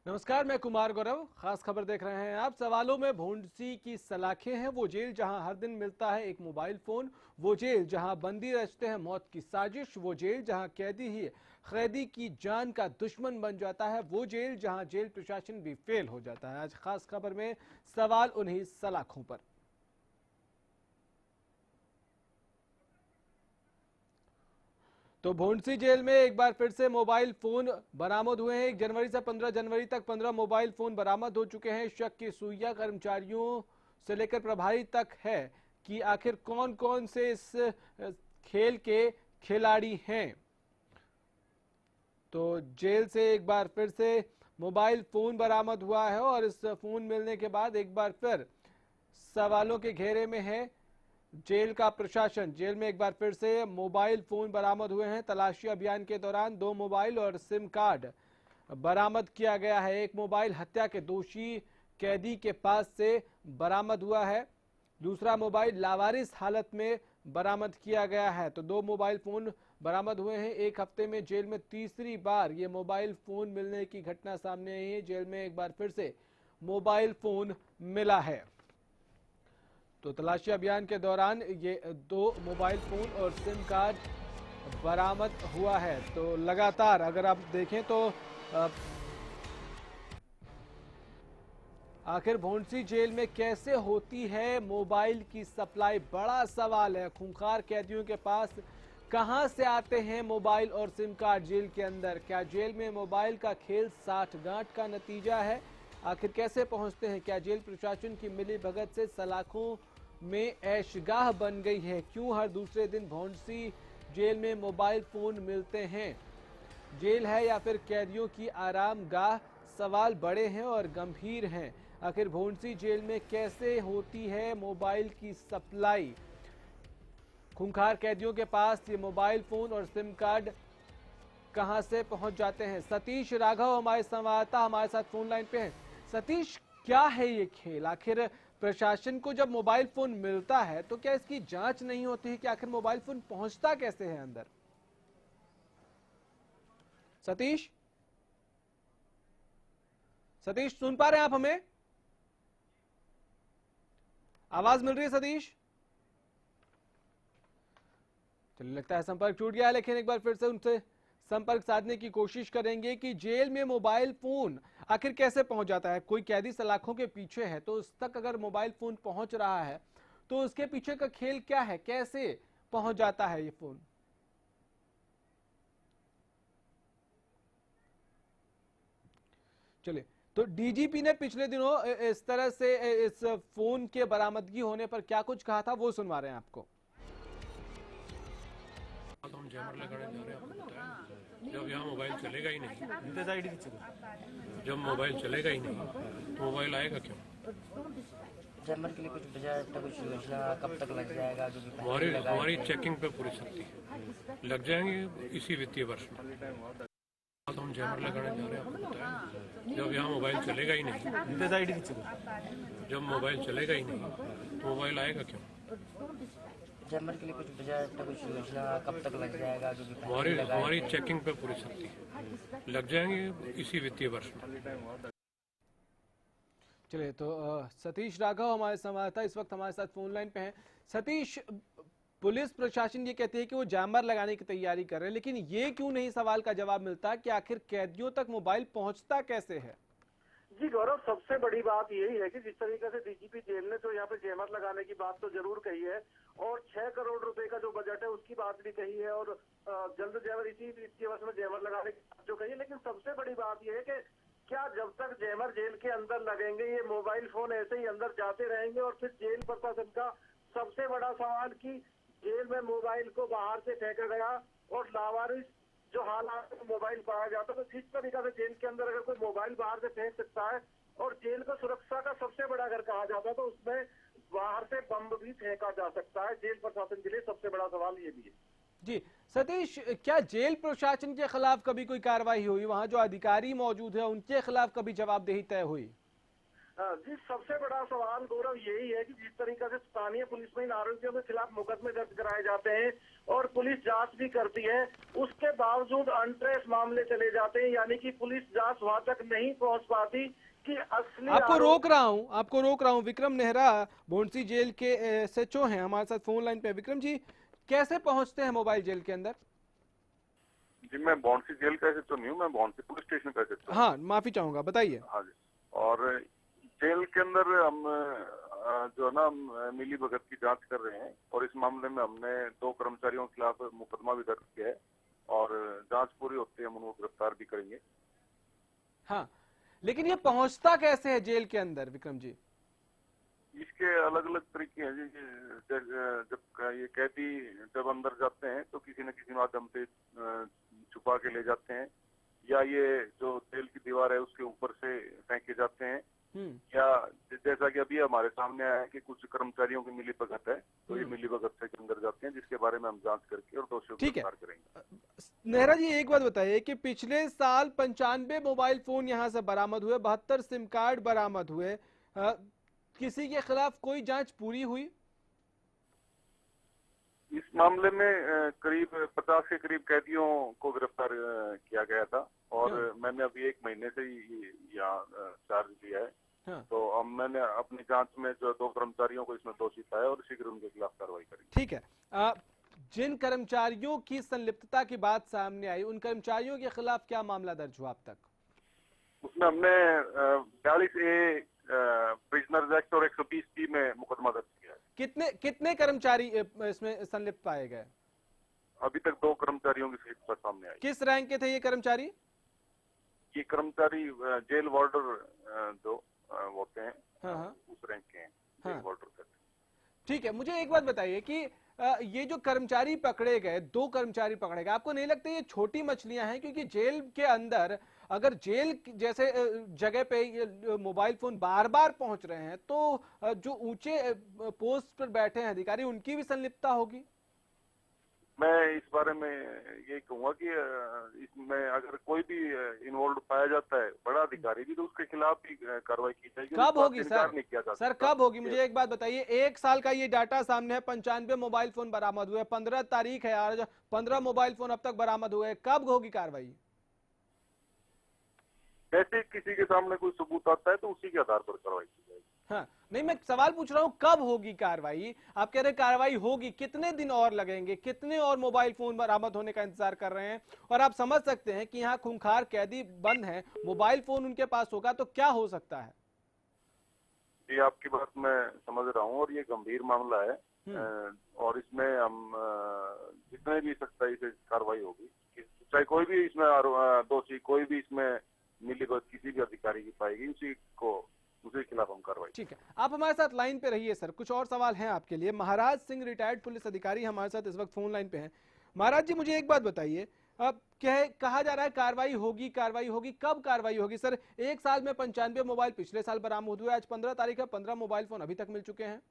नमस्कार, मैं कुमार गौरव। खास खबर देख रहे हैं आप। सवालों में भोंडसी की सलाखें हैं। वो जेल जहां हर दिन मिलता है एक मोबाइल फोन, वो जेल जहां बंदी रचते हैं मौत की साजिश, वो जेल जहां कैदी ही कैदी की जान का दुश्मन बन जाता है, वो जेल जहां जेल प्रशासन भी फेल हो जाता है। आज खास खबर में सवाल उन्हीं सलाखों पर। तो भोंडसी जेल में एक बार फिर से मोबाइल फोन बरामद हुए हैं। 1 जनवरी से 15 जनवरी तक 15 मोबाइल फोन बरामद हो चुके हैं। शक की सुइयां कर्मचारियों से लेकर प्रभारी तक है कि आखिर कौन कौन से इस खेल के खिलाड़ी हैं। तो जेल से एक बार फिर से मोबाइल फोन बरामद हुआ है और इस फोन मिलने के बाद एक बार फिर सवालों के घेरे में है जेल का प्रशासन। जेल में एक बार फिर से मोबाइल फोन बरामद हुए हैं। तलाशी अभियान के दौरान 2 मोबाइल और सिम कार्ड बरामद किया गया है। एक मोबाइल हत्या के दोषी कैदी के पास से बरामद हुआ है, दूसरा मोबाइल लावारिस हालत में बरामद किया गया है। तो 2 मोबाइल फोन बरामद हुए हैं। एक हफ्ते में जेल में तीसरी बार ये मोबाइल फोन मिलने की घटना सामने आई है। जेल में एक बार फिर से मोबाइल फोन मिला है। तो तलाशी अभियान के दौरान ये 2 मोबाइल फोन और सिम कार्ड बरामद हुआ है। तो लगातार अगर आप देखें तो आखिर भोंडसी जेल में कैसे होती है मोबाइल की सप्लाई, बड़ा सवाल है। खूंखार कैदियों के पास कहां से आते हैं मोबाइल और सिम कार्ड जेल के अंदर? क्या जेल में मोबाइल का खेल साठगांठ का नतीजा है? आखिर कैसे पहुंचते हैं? क्या जेल प्रशासन की मिली भगत से सलाखों में ऐशगाह बन गई है? क्यों हर दूसरे दिन भोंडसी जेल में मोबाइल फोन मिलते हैं? जेल है या फिर कैदियों की आरामगाह? सवाल बड़े हैं और गंभीर हैं। आखिर भोंडसी जेल में कैसे होती है मोबाइल की सप्लाई? खूंखार कैदियों के पास ये मोबाइल फोन और सिम कार्ड कहां से पहुंच जाते हैं? सतीश राघव हमारे संवाददाता हमारे साथ फोन लाइन पे हैं। सतीश, क्या है ये खेल? आखिर प्रशासन को जब मोबाइल फोन मिलता है तो क्या इसकी जांच नहीं होती है कि आखिर मोबाइल फोन पहुंचता कैसे है अंदर? सतीश, सतीश सुन पा रहे हैं आप हमें? आवाज मिल रही है सतीश? चलिए, लगता है संपर्क टूट गया है, लेकिन एक बार फिर से उनसे संपर्क साधने की कोशिश करेंगे कि जेल में मोबाइल फोन आखिर कैसे पहुंच जाता है। कोई कैदी सलाखों के पीछे है तो उस तक अगर मोबाइल फोन पहुंच रहा है तो उसके पीछे का खेल क्या है? कैसे पहुंच जाता है ये फोन? चलिए, तो डीजीपी ने पिछले दिनों इस तरह से इस फोन के बरामदगी होने पर क्या कुछ कहा था, वो सुनवा रहे हैं आपको। तो हम जैमर लगाने जा रहे हैं, आपको बताया। जब यहाँ मोबाइल चलेगा ही नहीं, जब मोबाइल चलेगा ही नहीं तो मोबाइल आएगा क्यों? जैमर के लिए कुछ बजाय कुछ योजना कब तक लग जाएगा? हमारी चेकिंग पे पूरी सख्ती है, लग जाएंगे इसी वित्तीय वर्ष में। तो हम जैमर लगाने जा रहे हैं, आपको बताया। जब यहाँ मोबाइल चलेगा ही नहीं, जब मोबाइल चलेगा ही नहीं तो मोबाइल आएगा क्यों? जैमर के लिए कुछ बजाय कुछ योजना कब तक लग जाएगा? हमारी चेकिंग पे पूरी सख्ती है, लग जाएंगे इसी वित्तीय वर्ष में। चलिए, तो सतीश राघव हमारे संवाददाता इस वक्त हमारे साथ फोन लाइन पे हैं। सतीश, पुलिस प्रशासन ये कहती है कि वो जैमर लगाने की तैयारी कर रहे हैं, लेकिन ये क्यों नहीं सवाल का जवाब मिलता कि आखिर कैदियों तक मोबाइल पहुंचता कैसे है? जी गौरव, सबसे बड़ी बात यही है कि जिस तरीके से डीजीपी जेल ने तो यहाँ पे जैमर लगाने की बात तो जरूर कही है और 6 करोड़ रुपए का जो बजट है उसकी बात भी कही है और जल्द जैमर इसी वित्तीय वर्ष में जैमर लगाने की बात जो कही है। लेकिन सबसे बड़ी बात यह है कि क्या जब तक जैमर जेल के अंदर लगेंगे ये मोबाइल फोन ऐसे ही अंदर जाते रहेंगे? और फिर जेल प्रशासन का सबसे बड़ा सवाल कि जेल में मोबाइल को बाहर से फेंका गया और लावारिस जो हालात में मोबाइल पाया जाता है, तो किस तरीके से जेल के अंदर अगर कोई मोबाइल बाहर से फेंक सकता है? और जेल को सुरक्षा का सबसे बड़ा अगर कहा जाता है तो उसमें बाहर से बम भी फेंका जा सकता है। जेल प्रशासन के लिए सबसे बड़ा सवाल ये भी है। जी सतीश, क्या जेल प्रशासन के खिलाफ कभी कोई कार्रवाई हुई? वहां जो अधिकारी मौजूद है उनके खिलाफ कभी जवाबदेही तय हुई? जी, सबसे बड़ा सवाल गौरव यही है कि जिस तरीके से स्थानीय पुलिस में इन आरोपियों के खिलाफ मुकदमे दर्ज कराए जाते हैं और पुलिस जांच भी करती है, उसके बावजूद अनट्रेस मामले चले जाते हैं, यानी कि पुलिस जांच वहां तक नहीं पहुंच पाती कि असली आपको रोक रहा हूँ। विक्रम नेहरा भोंडसी जेल के एसएचओ हैं हमारे साथ फोन लाइन पे। विक्रम जी, कैसे पहुंचते हैं मोबाइल जेल के अंदर? जी, मैं बॉन्सी जेल का एसएचओ नहीं हूँ, मैं बॉन्सी पुलिस स्टेशन का एसएचओ। हाँ, माफी चाहूंगा, बताइए। हाँ जी। और जेल के अंदर हम जो है ना मिली भगत की जांच कर रहे हैं और इस मामले में हमने 2 कर्मचारियों के खिलाफ मुकदमा भी दर्ज किया है और जांच पूरी होते ही हम उनको गिरफ्तार भी करेंगे। हाँ, लेकिन ये पहुंचता कैसे है जेल के अंदर विक्रम जी? इसके अलग अलग तरीके हैं जी। जब ये कैदी जब अंदर जाते हैं तो किसी न किसी माध्यम से छुपा के ले जाते हैं, या ये जो जेल की दीवार है उसके ऊपर से फेंके जाते हैं, या जैसा कि अभी हमारे सामने आया है कि कुछ कर्मचारियों की मिली भगत है, तो ये मिली भगत से अंदर जाते हैं, जिसके बारे में हम जांच करके और दोषियों को गिरफ्तार करेंगे। नेहरा जी, एक बात बताइए कि पिछले साल 95 मोबाइल फोन यहाँ से बरामद हुए, 72 सिम कार्ड बरामद हुए, किसी के खिलाफ कोई जांच पूरी हुई? इस मामले में करीब 50 के करीब कैदियों को गिरफ्तार किया गया था और मैंने अभी 1 महीने से ही यहाँ चार्ज लिया है। हाँ। तो अब मैंने अपनी जांच में जो 2 कर्मचारियों को इसमें दोषी पाया और शीघ्र उनके खिलाफ कार्रवाई करेंगे। ठीक है। जिन कर्मचारियों की संलिप्तता की बात सामने आई, उन कर्मचारियों के खिलाफ क्या मामला दर्ज हुआ अब तक? उसमें हमने 42A प्रिजनर्स एक्ट और 120 में मुकदमा दर्ज किया है। कितने कर्मचारी इसमें संलिप्त पाए गए? अभी तक 2 कर्मचारियों की सीट पर सामने आई। किस रैंक के थे ये कर्मचारी? ये कर्मचारी जेल वार्डर जो होते हैं, हाँ। उस रैंक के हैं, जेल वार्डर का। ठीक है, मुझे एक बात बताइए कि ये जो कर्मचारी पकड़े गए, 2 कर्मचारी पकड़े गए, आपको नहीं लगता ये छोटी मछलियां हैं? क्योंकि जेल के अंदर अगर जेल जैसे जगह पे ये मोबाइल फोन बार बार पहुंच रहे हैं तो जो ऊंचे पोस्ट पर बैठे हैं अधिकारी, उनकी भी संलिप्तता होगी। मैं इस बारे में ये कहूंगा कि इसमें अगर कोई भी इन्वॉल्व पाया जाता है, बड़ा अधिकारी भी, तो उसके खिलाफ भी कार्रवाई की जाएगी। कब होगी सर? कब होगी? मुझे एक बात बताइए, 1 साल का ये डाटा सामने है, 95 मोबाइल फोन बरामद हुए, 15 तारीख है आज, 15 मोबाइल फोन अब तक बरामद हुए, कब होगी कार्रवाई? जैसे किसी के सामने कोई सबूत आता है तो उसी के आधार पर कार्रवाई की जाएगी। हाँ, नहीं, मैं सवाल पूछ रहा हूँ कब होगी कार्रवाई? आप कह रहे कार्रवाई होगी, कितने दिन और लगेंगे? कितने और मोबाइल फोन बरामद होने का इंतजार कर रहे हैं? और आप समझ सकते हैं कि यहाँ खूंखार कैदी बंद हैं, मोबाइल फोन उनके पास होगा तो क्या हो सकता है? जी, आपकी बात मैं समझ रहा हूँ और ये गंभीर मामला है और इसमें हम जितने भी सख्ताई से कार्रवाई होगी, चाहे कोई भी इसमें दोषी, कोई भी इसमें मिली भगत किसी भी अधिकारी की पाएगी, उसके खिलाफ हम कार्रवाई। ठीक है, आप हमारे साथ लाइन पे रहिए सर, कुछ और सवाल हैं आपके लिए। महाराज सिंह रिटायर्ड पुलिस अधिकारी हमारे साथ इस वक्त फोन लाइन पे हैं। महाराज जी, मुझे एक बात बताइए, अब कहा जा रहा है कार्रवाई होगी, कब कार्रवाई होगी सर? 1 साल में 95 मोबाइल पिछले साल बरामद हुए, आज 15 तारीख है, 15 मोबाइल फोन अभी तक मिल चुके हैं।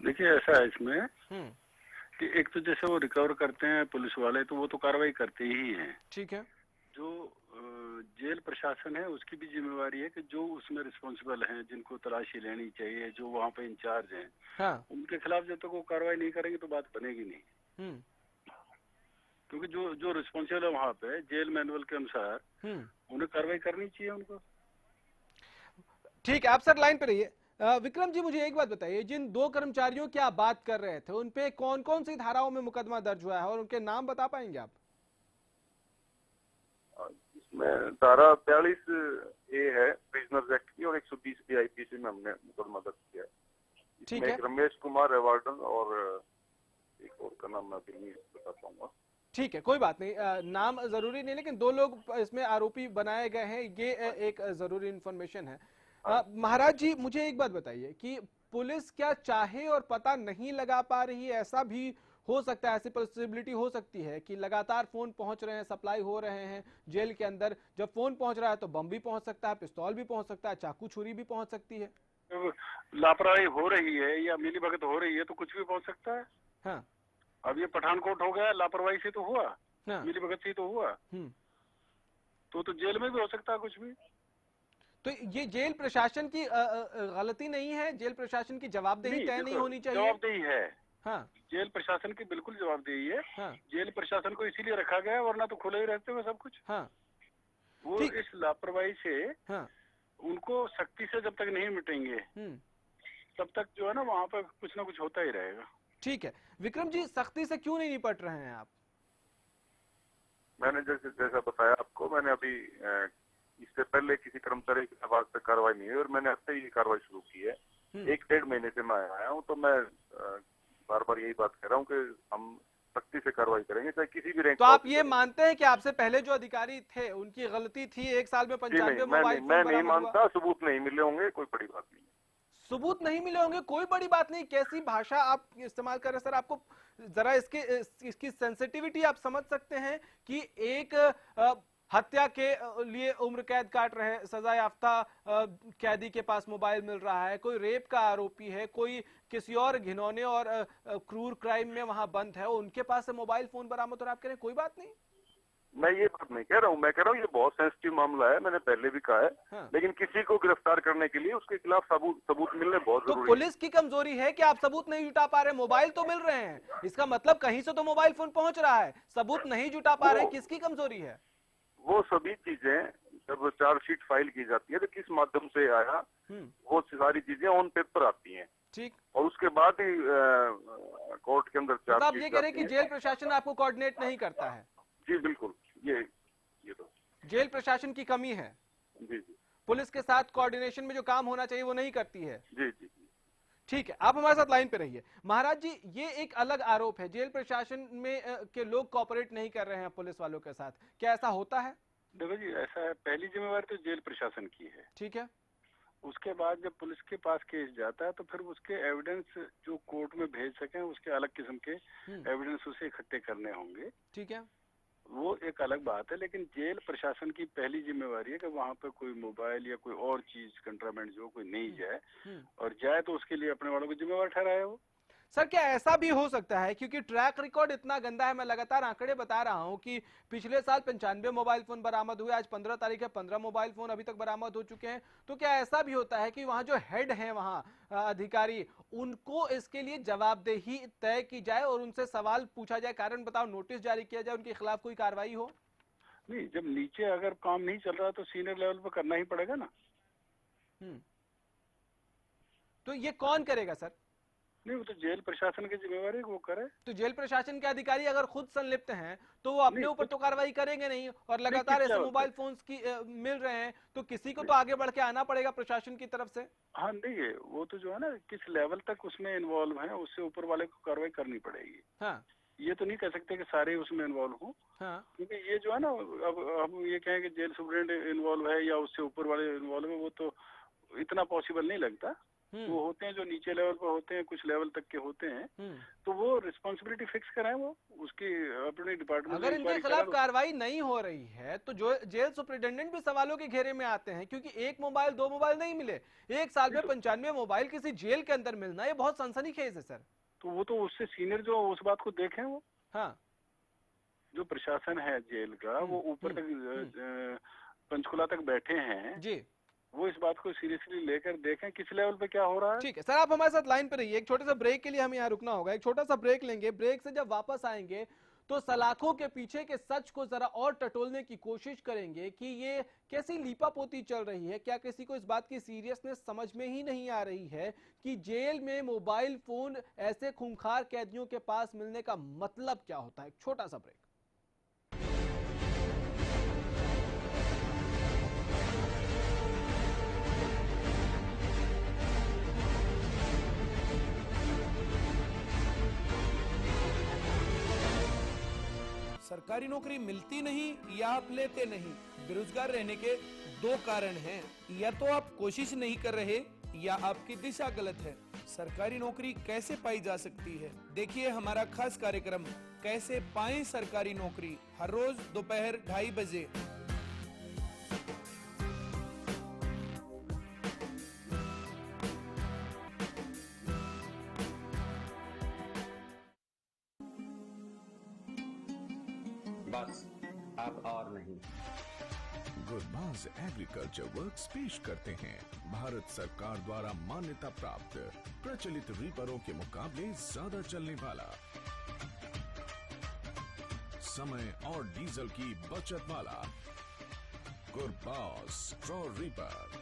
देखिए, ऐसा है इसमें कि एक तो जैसे वो रिकवर करते हैं पुलिस वाले, तो वो तो कार्रवाई करते ही हैं। ठीक है। जो जेल प्रशासन है उसकी भी जिम्मेवारी है कि जो उसमें रिस्पॉन्सिबल हैं, जिनको तलाशी लेनी चाहिए, जो वहाँ पे इंचार्ज हैं, हाँ। उनके खिलाफ जब तक वो कार्रवाई नहीं करेंगे तो बात बनेगी नहीं। क्योंकि जो रिस्पॉन्सिबल है वहाँ पे जेल मैनुअल के अनुसार उन्हें कार्रवाई करनी चाहिए उनको। ठीक है, आप सर लाइन पे रहिए। विक्रम जी, मुझे एक बात बताइए, जिन 2 कर्मचारियों की आप बात कर रहे थे, उनपे कौन कौन सी धाराओं में मुकदमा दर्ज हुआ है और उनके नाम बता पाएंगे आप? इसमें धारा 42A है प्रिजनर्स एक्ट की और 120 आईपीसी में हमने मुकदमा दर्ज किया है। ठीक है। रमेश कुमार है वार्डन और एक और का नाम मैं अभी नहीं बता पाऊंगा। ठीक है, कोई बात नहीं, नाम जरूरी नहीं, लेकिन 2 लोग इसमें आरोपी बनाए गए हैं, ये एक जरूरी इंफॉर्मेशन है। महाराज जी, मुझे एक बात बताइए कि पुलिस क्या चाहे और पता नहीं लगा पा रही है? ऐसा भी हो सकता है, ऐसी पॉसिबिलिटी हो सकती है कि लगातार फोन पहुंच रहे हैं, सप्लाई हो रहे हैं जेल के अंदर, जब फोन पहुंच रहा है तो बम भी पहुंच सकता है, पिस्तौल भी पहुंच सकता है, चाकू छुरी भी पहुंच सकती है। लापरवाही हो रही है या मिली भगत हो रही है तो कुछ भी पहुंच सकता है। हाँ, अब ये पठानकोट हो गया, लापरवाही से तो हुआ, हाँ। मिलीभगत से तो हुआ, तो जेल में भी हो सकता है कुछ भी। तो ये जेल प्रशासन की गलती नहीं है? जेल प्रशासन की जवाबदेही तय नहीं होनी चाहिए? जवाबदेही है। हाँ। जेल प्रशासन की बिल्कुल जवाबदेही है। हाँ। जेल प्रशासन को इसीलिए रखा गया है, वरना तो खुले ही रहते हुए सब कुछ। हाँ। वो इस लापरवाही से हाँ। उनको सख्ती से जब तक नहीं मिटेंगे तब तक जो है ना वहाँ पर कुछ ना कुछ होता ही रहेगा। ठीक है विक्रम जी, सख्ती से क्यों नहीं निपट रहे हैं आप? मैंने जैसा बताया आपको, मैंने अभी इससे पहले किसी कर्मचारी की आवाज पे कार्रवाई नहीं हुई और मैंने अब से ही कार्रवाई शुरू की है। 1-1.5 महीने से मैं आया हूँ, तो मैं बार बार यही बात कह रहा हूँ कि हम सख्ती से कार्रवाई करेंगे, चाहे किसी भी रैंक। तो आप ये मानते हैं कि आपसे पहले जो अधिकारी थे उनकी गलती थी? 1 साल में 95 मोबाइल फोन मैं नहीं बरामद हुआ? मानता। सबूत नहीं मिले होंगे, कोई बड़ी बात नहीं। सबूत नहीं मिले होंगे, कोई बड़ी बात नहीं। कैसी भाषा आप इस्तेमाल कर रहे हैं सर? आपको जरा इसकी सेंसिटिविटी आप समझ सकते हैं कि एक हत्या के लिए उम्र कैद काट रहे सजा याफ्ता कैदी के पास मोबाइल मिल रहा है, कोई रेप का आरोपी है, कोई किसी और घिनौने और क्रूर क्राइम में वहां बंद है, उनके पास से मोबाइल फोन बरामद, और आप कह रहे हैं कोई बात नहीं? मैं ये बात नहीं कह रहा हूँ। मैं कह रहा हूँ ये बहुत सेंसिटिव मामला है, मैंने पहले भी कहा है। हाँ। लेकिन किसी को गिरफ्तार करने के लिए उसके खिलाफ सबूत मिलने बहुत जरूरी है। तो पुलिस की कमजोरी है कि आप सबूत नहीं जुटा पा रहे? मोबाइल तो मिल रहे हैं, इसका मतलब कहीं से तो मोबाइल फोन पहुंच रहा है, सबूत नहीं जुटा पा रहे, किसकी कमजोरी है? वो सभी चीजें जब चार्जशीट फाइल की जाती है तो किस माध्यम से आया, वो सारी चीजें ऑन पेपर आती हैं। ठीक। और उसके बाद ही कोर्ट के अंदर चार्जशीट। आप ये कह रहे हैं कि जेल प्रशासन आपको कोऑर्डिनेट नहीं करता है? जी बिल्कुल, ये तो जेल प्रशासन की कमी है। जी। पुलिस के साथ कोऑर्डिनेशन में जो काम होना चाहिए वो नहीं करती है। जी। ठीक है, आप हमारे साथ लाइन पे रहिए। महाराज जी, ये एक अलग आरोप है, जेल प्रशासन में के लोग कोऑपरेट नहीं कर रहे हैं पुलिस वालों के साथ, क्या ऐसा होता है? देखो जी, ऐसा है, पहली जिम्मेवारी तो जेल प्रशासन की है। ठीक है। उसके बाद जब पुलिस के पास केस जाता है तो फिर उसके एविडेंस जो कोर्ट में भेज सकें, उसके अलग किस्म के एविडेंस उसे इकट्ठे करने होंगे। ठीक है, वो एक अलग बात है। लेकिन जेल प्रशासन की पहली जिम्मेवारी है कि वहाँ पे कोई मोबाइल या कोई और चीज कंट्राबैंड जो कोई नहीं जाए, और जाए तो उसके लिए अपने वालों को जिम्मेवार ठहराए वो। सर क्या ऐसा भी हो सकता है, क्योंकि ट्रैक रिकॉर्ड इतना गंदा है, मैं लगातार आंकड़े बता रहा हूं कि पिछले साल 95 मोबाइल फोन बरामद हुए, आज 15 तारीख है, 15 मोबाइल फोन अभी तक बरामद हो चुके हैं। तो क्या ऐसा भी होता है कि वहां जो हेड हैं वहां अधिकारी, उनको इसके लिए जवाबदेही तय की जाए और उनसे सवाल पूछा जाए, कारण बताओ, नोटिस जारी किया जाए, उनके खिलाफ कोई कार्रवाई हो? नहीं, जब नीचे अगर काम नहीं चल रहा तो सीनियर लेवल पर करना ही पड़ेगा ना। तो ये कौन करेगा सर? नहीं, वो तो जेल प्रशासन की जिम्मेवारी है, वो करे। तो जेल प्रशासन के अधिकारी अगर खुद संलिप्त हैं तो वो अपने ऊपर तो कार्रवाई करेंगे नहीं, और लगातार ऐसे मोबाइल फोन्स की मिल रहे हैं, तो किसी को तो आगे बढ़ के आना पड़ेगा प्रशासन की तरफ से। हाँ नहीं है, वो तो जो है ना किस लेवल तक उसमें इन्वॉल्व है, उससे ऊपर वाले को कार्रवाई करनी पड़ेगी। हाँ। ये तो नहीं कह सकते कि सारे उसमें इन्वॉल्व हों। हाँ। क्योंकि ये जो है ना, अब हम ये कहें कि जेल सुप्रिटेंडेंट इन्वॉल्व है या उससे ऊपर वाले इन्वॉल्व है, वो तो इतना पॉसिबल नहीं लगता। वो होते हैं जो नीचे लेवल पर होते हैं, कुछ लेवल तक के होते हैं, तो वो रिस्पॉन्सिबिलिटी फिक्स कराएं, वो उसकी अपने डिपार्टमेंट। अगर इनके खिलाफ कार्रवाई नहीं हो रही है तो जो जेल सुप्रिटेंडेंट भी सवालों के घेरे में आते हैं, क्योंकि 1 मोबाइल 2 मोबाइल नहीं मिले, 1 साल में 95 मोबाइल किसी जेल के अंदर मिलना, ये बहुत सनसनीखेज है सर। तो वो तो उससे सीनियर जो उस बात को देखें, वो हाँ, जो प्रशासन है जेल का, वो ऊपर तक पंचकुला तक बैठे हैं जी, वो इस बात को सीरियसली लेकर देखें किस लेवल पे क्या हो रहा है। ठीक है सर, आप हमारे साथ लाइन पे रहिए। एक छोटे सा ब्रेक के लिए हमें यहाँ रुकना होगा, एक छोटा सा ब्रेक लेंगे। ब्रेक से जब वापस आएंगे तो सलाखों के पीछे के सच को जरा और टटोलने की कोशिश करेंगे कि ये कैसी लीपापोती चल रही है। क्या किसी को इस बात की सीरियसनेस समझ में ही नहीं आ रही है कि जेल में मोबाइल फोन ऐसे खूंखार कैदियों के पास मिलने का मतलब क्या होता है? एक छोटा सा ब्रेक। सरकारी नौकरी मिलती नहीं या आप लेते नहीं, बेरोजगार रहने के 2 कारण हैं। या तो आप कोशिश नहीं कर रहे या आपकी दिशा गलत है। सरकारी नौकरी कैसे पाई जा सकती है, देखिए हमारा खास कार्यक्रम कैसे पाएं सरकारी नौकरी, हर रोज दोपहर 2:30 बजे। बस, अब और नहीं। गुरबाज एग्रीकल्चर वर्क्स पेश करते हैं भारत सरकार द्वारा मान्यता प्राप्त प्रचलित रीपरों के मुकाबले ज्यादा चलने वाला, समय और डीजल की बचत वाला गुरबाज स्ट्रॉ रीपर।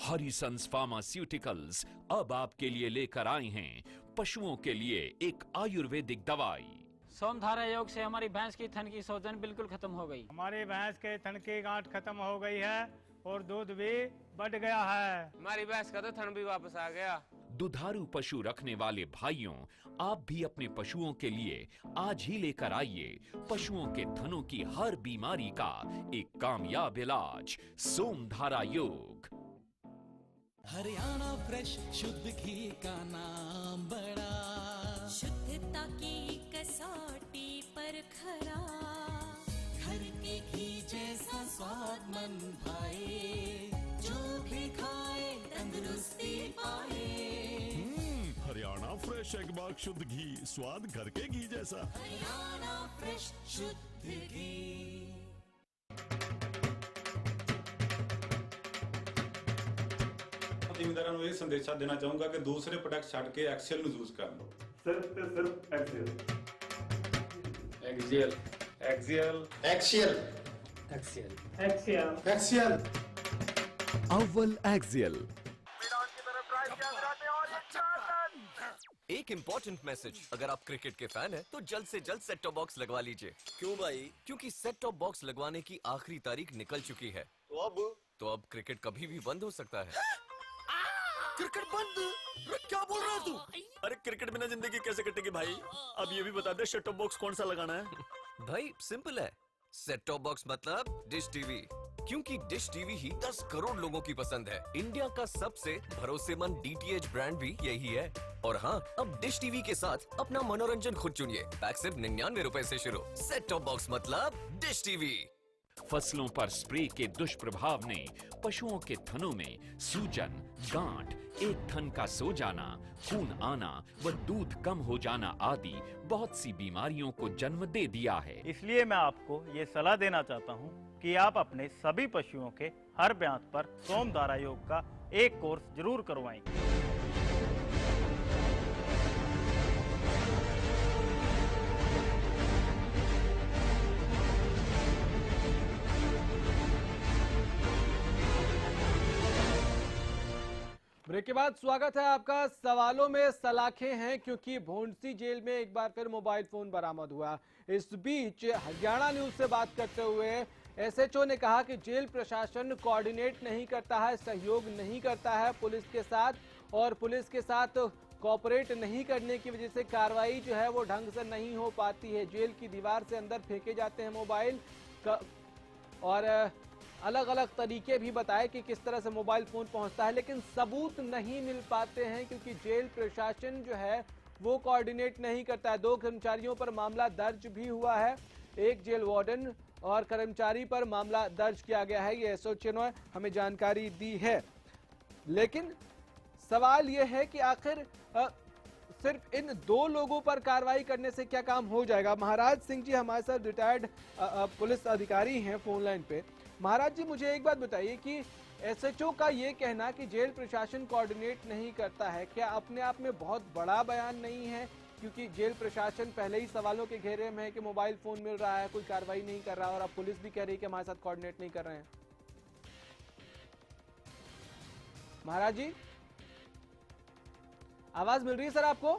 हरिसंस फार्मास्यूटिकल्स अब आपके लिए लेकर आए हैं पशुओं के लिए एक आयुर्वेदिक दवाई। सोमधारा योग से हमारी भैंस की थन की सूजन बिल्कुल खत्म हो गई। हमारी भैंस के थन की गांठ खत्म हो गई है और दूध भी बढ़ गया है। हमारी भैंस का तो थन भी वापस आ गया। दुधारू पशु रखने वाले भाइयों, आप भी अपने पशुओं के लिए आज ही लेकर आइए पशुओं के थनों की हर बीमारी का एक कामयाब इलाज, सोमधारा योग। हरियाणा फ्रेश शुद्ध घी का नाम बड़ा, शुद्धता की कसौटी पर खरा, घर के घी जैसा स्वाद मन भाए, जो भी खाए तंदुरुस्ती पाए। हरियाणा फ्रेश एगबाग शुद्ध घी, स्वाद घर के घी जैसा। हरियाणा फ्रेश शुद्ध घी। ਜ਼ਿਮੀਂਦਾਰਾਂ ਨੂੰ ਇਹ ਸੰਦੇਸ਼ਾ ਦੇਣਾ ਚਾਹੂੰਗਾ ਕਿ ਦੂਸਰੇ ਪ੍ਰੋਡਕਟ ਛੱਡ ਕੇ ਐਕਸੀਅਲ ਨੂੰ ਯੂਜ਼ ਕਰਨ। ਸਿਰਫ ਤੇ ਸਿਰਫ axial. Axial axial axial axial axial axial. अव्वल एक्सियल। एक इम्पोर्टेंट मैसेज, अगर आप क्रिकेट के फैन हैं तो जल्द से जल्द सेट टॉप बॉक्स लगवा लीजिए। क्यों भाई? क्योंकि सेट टॉप बॉक्स लगवाने की आखिरी तारीख निकल चुकी है। तो अब क्रिकेट कभी भी बंद हो सकता है। क्रिकेट बंद? क्या बोल रहा है तू? अरे क्रिकेट बिना जिंदगी कैसे कटेगी भाई? अब ये भी बता दे सेट टॉप बॉक्स कौन सा लगाना है? भाई सिंपल है, सेट टॉप बॉक्स मतलब डिश टीवी, क्योंकि डिश टीवी ही 10 करोड़ लोगों की पसंद है। इंडिया का सबसे भरोसेमंद डीटीएच ब्रांड भी यही है। और हाँ, अब डिश टीवी के साथ अपना मनोरंजन खुद चुनिए। पैक सिर्फ 99 रुपए से शुरू। सेट टॉप बॉक्स मतलब डिश टीवी। फसलों पर स्प्रे के दुष्प्रभाव ने पशुओं के थनों में सूजन, गांठ, एक थन का सो जाना, खून आना व दूध कम हो जाना आदि बहुत सी बीमारियों को जन्म दे दिया है। इसलिए मैं आपको ये सलाह देना चाहता हूँ कि आप अपने सभी पशुओं के हर ब्यात पर सोमधारा योग का एक कोर्स जरूर करवाएं। ब्रेक के बाद स्वागत है आपका। सवालों में सलाखें हैं क्योंकि भोंडसी जेल में एक बार फिर मोबाइल फोन बरामद हुआ। इस बीच हरियाणा न्यूज से बात करते हुए एसएचओ ने कहा कि जेल प्रशासन कोऑर्डिनेट नहीं करता है, सहयोग नहीं करता है पुलिस के साथ, और पुलिस के साथ कोऑपरेट नहीं करने की वजह से कार्रवाई जो है वो ढंग से नहीं हो पाती है। जेल की दीवार से अंदर फेंके जाते हैं मोबाइल और अलग अलग तरीके भी बताए कि किस तरह से मोबाइल फोन पहुंचता है, लेकिन सबूत नहीं मिल पाते हैं क्योंकि जेल प्रशासन जो है वो कोऑर्डिनेट नहीं करता है। 2 कर्मचारियों पर मामला दर्ज भी हुआ है, एक जेल वार्डन और कर्मचारी पर मामला दर्ज किया गया है। ये एसएचओ ने हमें जानकारी दी है, लेकिन सवाल ये है कि आखिर सिर्फ इन 2 लोगों पर कार्रवाई करने से क्या काम हो जाएगा। महाराज सिंह जी हमारे साथ रिटायर्ड पुलिस अधिकारी हैं फोन लाइन पे। महाराज जी, मुझे एक बात बताइए कि एसएचओ का ये कहना कि जेल प्रशासन कोऑर्डिनेट नहीं करता है, क्या अपने आप में बहुत बड़ा बयान नहीं है? क्योंकि जेल प्रशासन पहले ही सवालों के घेरे में है कि मोबाइल फोन मिल रहा है, कोई कार्रवाई नहीं कर रहा, और अब पुलिस भी कह रही है कि हमारे साथ कोऑर्डिनेट नहीं कर रहे हैं। महाराज जी, आवाज मिल रही है सर आपको?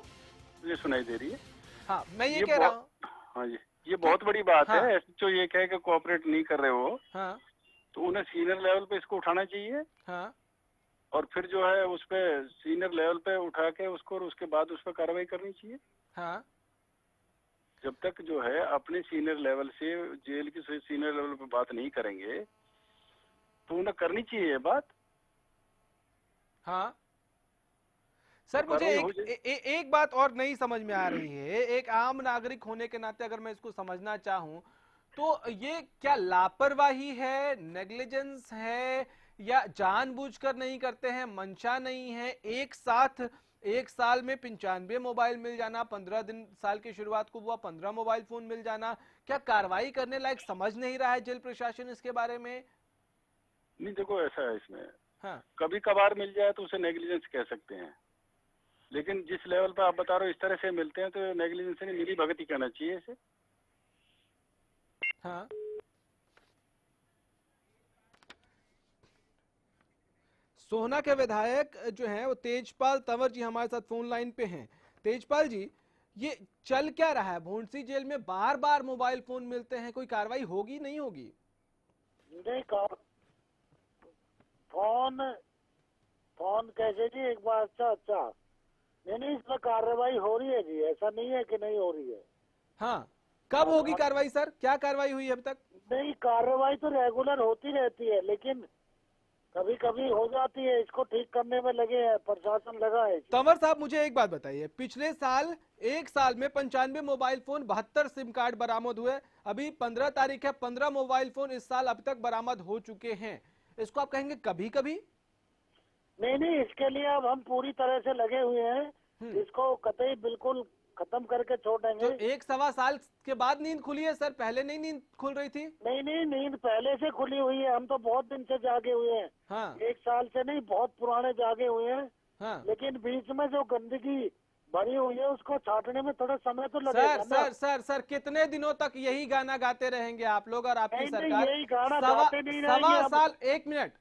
मुझे सुनाई दे रही है। हाँ, मैं ये कह रहा हूँ। हाँ जी, ये बहुत बड़ी बात हाँ। है। एसएचओ ये कहे कि कोऑपरेट नहीं कर रहे हो, हाँ। तो उन्हें सीनियर लेवल पे इसको उठाना चाहिए। हाँ। और फिर जो है उस पे सीनियर लेवल पे उठा के उसको, और उसके बाद उस पर कार्रवाई करनी चाहिए। हाँ। जब तक जो है अपने सीनियर लेवल से जेल की सीनियर लेवल पे बात नहीं करेंगे तो उन्हें करनी चाहिए ये बात। हाँ सर, मुझे एक बात और नहीं समझ में आ रही है। एक आम नागरिक होने के नाते अगर मैं इसको समझना चाहूं तो ये क्या लापरवाही है, नेग्लिजेंस है, या जानबूझकर नहीं करते हैं, मंशा नहीं है? एक साथ एक साल में 95 मोबाइल मिल जाना, 15 दिन साल की शुरुआत को हुआ 15 मोबाइल फोन मिल जाना, क्या कार्रवाई करने लायक समझ नहीं रहा है जेल प्रशासन इसके बारे में? नहीं देखो ऐसा है इसमें, हाँ। कभी कभार मिल जाए तो उसे नेग्लिजेंस कह सकते हैं, लेकिन जिस लेवल पर आप बता रहे हो इस तरह से मिलते हैं तो नेग्लिजेंस नहीं, मिली भगत ही कहना चाहिए इसे। हाँ। सोहना के विधायक जो हैं वो तेजपाल तंवर जी हमारे साथ फोन लाइन पे हैं। तेजपाल जी, ये चल क्या रहा है? भोंडसी जेल में बार बार मोबाइल फोन मिलते हैं, कोई कार्रवाई होगी नहीं होगी? नहीं, फोन कैसे जी? एक बार अच्छा नहीं, इसमें कार्रवाई हो रही है जी, ऐसा नहीं है कि नहीं हो रही है। हाँ, कब होगी कार्रवाई सर? क्या कार्रवाई हुई अब तक? नहीं, कार्रवाई तो रेगुलर होती रहती है, लेकिन कभी कभी हो जाती है, इसको ठीक करने में लगे हैं, प्रशासन लगा है। तंवर साहब मुझे एक बात बताइए, पिछले साल एक साल में 95 मोबाइल फोन 72 सिम कार्ड बरामद हुए, अभी 15 तारीख है, 15 मोबाइल फोन इस साल अब तक बरामद हो चुके हैं, इसको आप कहेंगे कभी कभी? नहीं, इसके लिए अब हम पूरी तरह से लगे हुए हैं, इसको कतई बिल्कुल खत्म करके छोड़ेंगे। तो 1-1.25 साल के बाद नींद खुली है सर, पहले नहीं नींद खुल रही थी? नहीं, नींद पहले से खुली हुई है, हम तो बहुत दिन से जागे हुए हैं। हाँ। 1 साल से नहीं, बहुत पुराने जागे हुए हैं। हाँ। लेकिन बीच में जो गंदगी भरी हुई है उसको छाटने में थोड़ा समय तो लगेगा ना। सर कितने दिनों तक यही गाना गाते रहेंगे आप लोग और आपकी सरकार? यही गाना गाते नहीं रहेंगे। सवा साल, एक मिनट,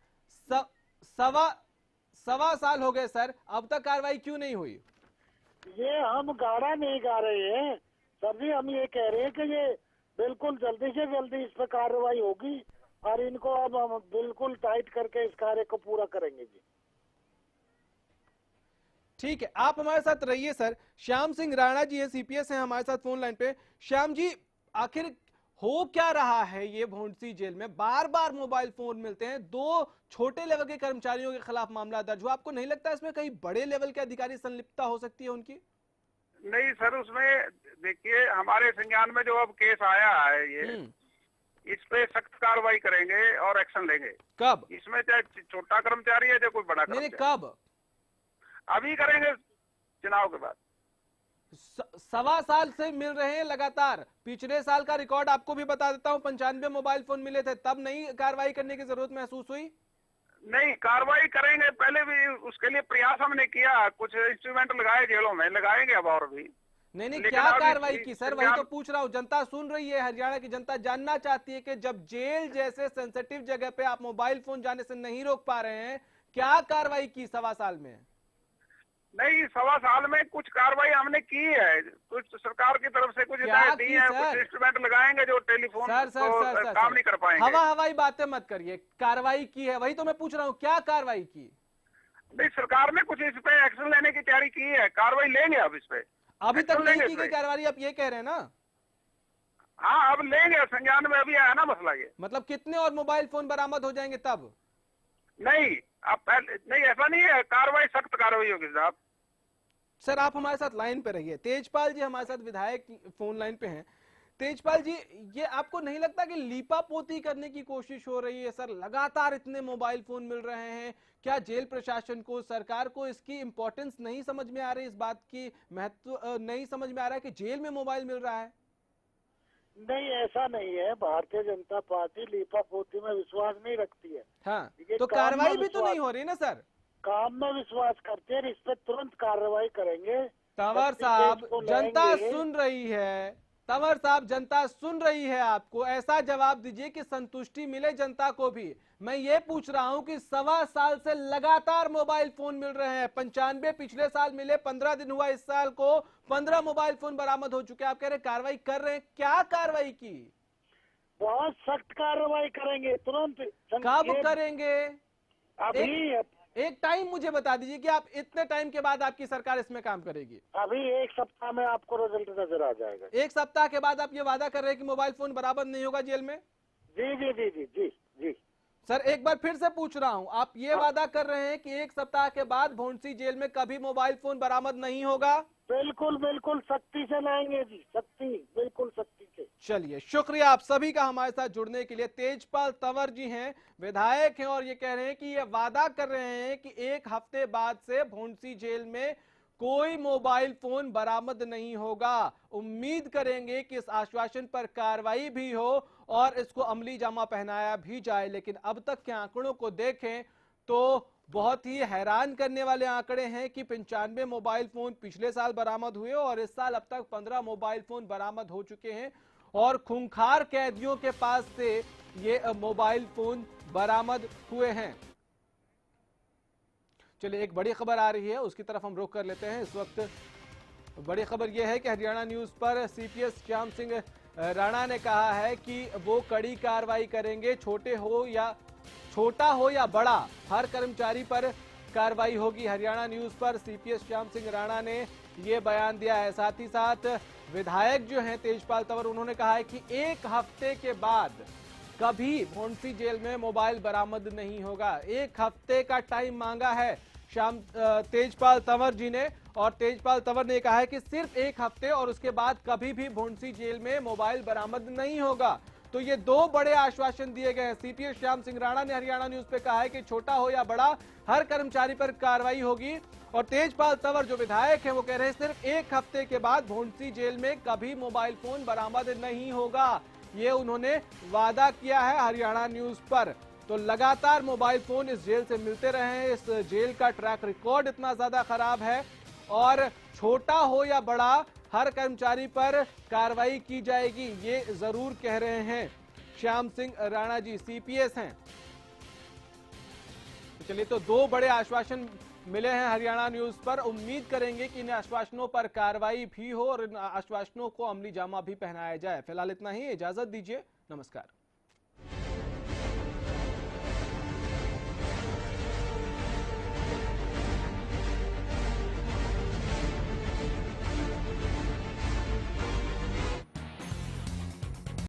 सवा साल हो गए सर, अब तक कार्रवाई क्यों नहीं हुई? ये हम गाना नहीं गा रहे हैं सर जी, हम ये कह रहे हैं कि ये बिल्कुल जल्दी से जल्दी इस पर कार्रवाई होगी और इनको अब हम बिल्कुल टाइट करके इस कार्य को पूरा करेंगे जी। ठीक है, आप हमारे साथ रहिए सर। श्याम सिंह राणा जी है, सीपीएस हैं हमारे साथ फोन लाइन पे। श्याम जी, आखिर हो क्या रहा है ये भोंडसी जेल में? बार बार मोबाइल फोन मिलते हैं, 2 छोटे लेवल के कर्मचारियों के खिलाफ मामला दर्ज हुआ, आपको नहीं लगता इसमें कहीं बड़े लेवल के अधिकारी संलिप्तता हो सकती है उनकी? नहीं सर, उसमें देखिए हमारे संज्ञान में जो अब केस आया है ये, इस पे सख्त कार्रवाई करेंगे और एक्शन लेंगे। कब? इसमें चाहे छोटा कर्मचारी है चाहे कोई बड़ा कर्मचारी। कब? अभी करेंगे, चुनाव के बाद। सवा साल से मिल रहे हैं लगातार, पिछले साल का रिकॉर्ड आपको भी बता देता हूं, 95 मोबाइल फोन मिले थे, तब नहीं कार्रवाई करने की जरूरत महसूस हुई? नहीं, कार्रवाई करेंगे, पहले भी उसके लिए प्रयास हमने किया, कुछ इंस्ट्रूमेंट लगाए जेलों में, लगाएंगे अब और भी। नहीं, क्या कार्रवाई की सर? वही तो पूछ रहा हूँ, जनता सुन रही है, हरियाणा की जनता जानना चाहती है कि जब जेल जैसे सेंसिटिव जगह पे आप मोबाइल फोन जाने से नहीं रोक पा रहे हैं, क्या कार्रवाई की सवा साल में? नहीं, सवा साल में कुछ कार्रवाई हमने की है, कुछ सरकार की तरफ से कुछ हिदायत दी है, कुछ इंस्ट्रूमेंट लगाएंगे जो टेलीफोन को काम नहीं कर पाएंगे। हवाई बातें मत करिए, कार्रवाई की है, वही तो मैं पूछ रहा हूँ, क्या कार्रवाई की? नहीं, सरकार ने कुछ इस पे एक्शन लेने की तैयारी की है, कार्रवाई लेंगे अब इस पे। अभी तक नहीं की गई कार्रवाई, आप ये कह रहे हैं ना? हाँ, अब लेंगे, संज्ञान में अभी आया ना मसला ये। मतलब कितने और मोबाइल फोन बरामद हो जाएंगे तब? नहीं, अब नहीं, ऐसा नहीं है, कार्रवाई सख्त कार्रवाई होगी साहब। सर आप हमारे साथ लाइन पे रहिए। तेजपाल जी हमारे साथ विधायक फोन लाइन पे हैं। तेजपाल जी, ये आपको नहीं लगता कि लीपापोती करने की कोशिश हो रही है सर? लगातार इतने मोबाइल फोन मिल रहे हैं, क्या जेल प्रशासन को, सरकार को इसकी इंपॉर्टेंस नहीं समझ में आ रही, इस बात की महत्व नहीं समझ में आ रहा है कि जेल में मोबाइल मिल रहा है? नहीं, ऐसा नहीं है, भारतीय जनता पार्टी लीपापोती में विश्वास नहीं रखती है। हाँ, तो कार्रवाई भी तो नहीं हो रही ना सर? काम में विश्वास करते हैं, इस पर तुरंत कार्रवाई करेंगे। तंवर साहब, जनता सुन रही है, तंवर साहब जनता सुन रही है आपको, ऐसा जवाब दीजिए कि संतुष्टि मिले जनता को भी। मैं ये पूछ रहा हूं कि सवा साल से लगातार मोबाइल फोन मिल रहे हैं, 95 पिछले साल मिले, 15 दिन हुआ, इस साल को 15 मोबाइल फोन बरामद हो चुके हैं, आप कह रहे कार्रवाई कर रहे हैं, क्या कार्रवाई की? बहुत सख्त कार्रवाई करेंगे तुरंत। कब करेंगे? अभी एक टाइम मुझे बता दीजिए कि आप इतने टाइम के बाद आपकी सरकार इसमें काम करेगी। अभी 1 सप्ताह में आपको रिजल्ट नजर आ जाएगा। 1 सप्ताह के बाद आप ये वादा कर रहे हैं कि मोबाइल फोन बरामद नहीं होगा जेल में? जी जी जी जी जी जी सर एक बार फिर से पूछ रहा हूं, आप ये वादा कर रहे हैं कि 1 सप्ताह के बाद भोंडसी जेल में कभी मोबाइल फोन बरामद नहीं होगा? बिल्कुल बिल्कुल सख्ती से लाएंगे जी, सख्ती, बिल्कुल सख्ती से। चलिए, शुक्रिया आप सभी का हमारे साथ जुड़ने के लिए। तेजपाल तंवर जी हैं, विधायक हैं, और ये कह रहे हैं कि ये वादा कर रहे हैं कि 1 हफ्ते बाद से भोंडसी जेल में कोई मोबाइल फोन बरामद नहीं होगा। उम्मीद करेंगे कि इस आश्वासन पर कार्रवाई भी हो और इसको अमली जामा पहनाया भी जाए। लेकिन अब तक के आंकड़ों को देखें तो बहुत ही हैरान करने वाले आंकड़े हैं कि 95 मोबाइल फोन पिछले साल बरामद हुए और इस साल अब तक 15 मोबाइल फोन बरामद हो चुके हैं और खूंखार कैदियों के पास से ये मोबाइल फोन बरामद हुए हैं। चलिए, एक बड़ी खबर आ रही है, उसकी तरफ हम रुख कर लेते हैं। इस वक्त बड़ी खबर यह है कि हरियाणा न्यूज पर सीपीएस श्याम सिंह राणा ने कहा है कि वो कड़ी कार्रवाई करेंगे, छोटा हो या बड़ा, हर कर्मचारी पर कार्रवाई होगी। हरियाणा न्यूज पर सीपीएस श्याम सिंह राणा ने ये बयान दिया है। साथ ही साथ विधायक जो हैं तेजपाल तंवर, उन्होंने कहा है कि 1 हफ्ते के बाद कभी भोंडसी जेल में मोबाइल बरामद नहीं होगा। 1 हफ्ते का टाइम मांगा है तेजपाल तंवर जी ने, और तेजपाल तंवर ने कहा है कि सिर्फ 1 हफ्ते और उसके बाद कभी भी भोंडसी जेल में मोबाइल बरामद नहीं होगा। तो ये 2 बड़े आश्वासन दिए गए हैं। सीपीएस श्याम सिंह राणा ने हरियाणा न्यूज पे कहा है कि छोटा हो या बड़ा, हर कर्मचारी पर कार्रवाई होगी। और तेजपाल तंवर जो विधायक हैं वो कह रहे हैं सिर्फ 1 हफ्ते के बाद भोंडसी जेल में कभी मोबाइल फोन बरामद नहीं होगा। ये उन्होंने वादा किया है हरियाणा न्यूज पर। तो लगातार मोबाइल फोन इस जेल से मिलते रहे हैं। इस जेल का ट्रैक रिकॉर्ड इतना ज्यादा खराब है और छोटा हो या बड़ा, हर कर्मचारी पर कार्रवाई की जाएगी, ये जरूर कह रहे हैं श्याम सिंह राणा जी, सीपीएस हैं। तो चलिए, तो 2 बड़े आश्वासन मिले हैं हरियाणा न्यूज पर। उम्मीद करेंगे कि इन आश्वासनों पर कार्रवाई भी हो और इन आश्वासनों को अमली जामा भी पहनाया जाए। फिलहाल इतना ही, इजाजत दीजिए, नमस्कार।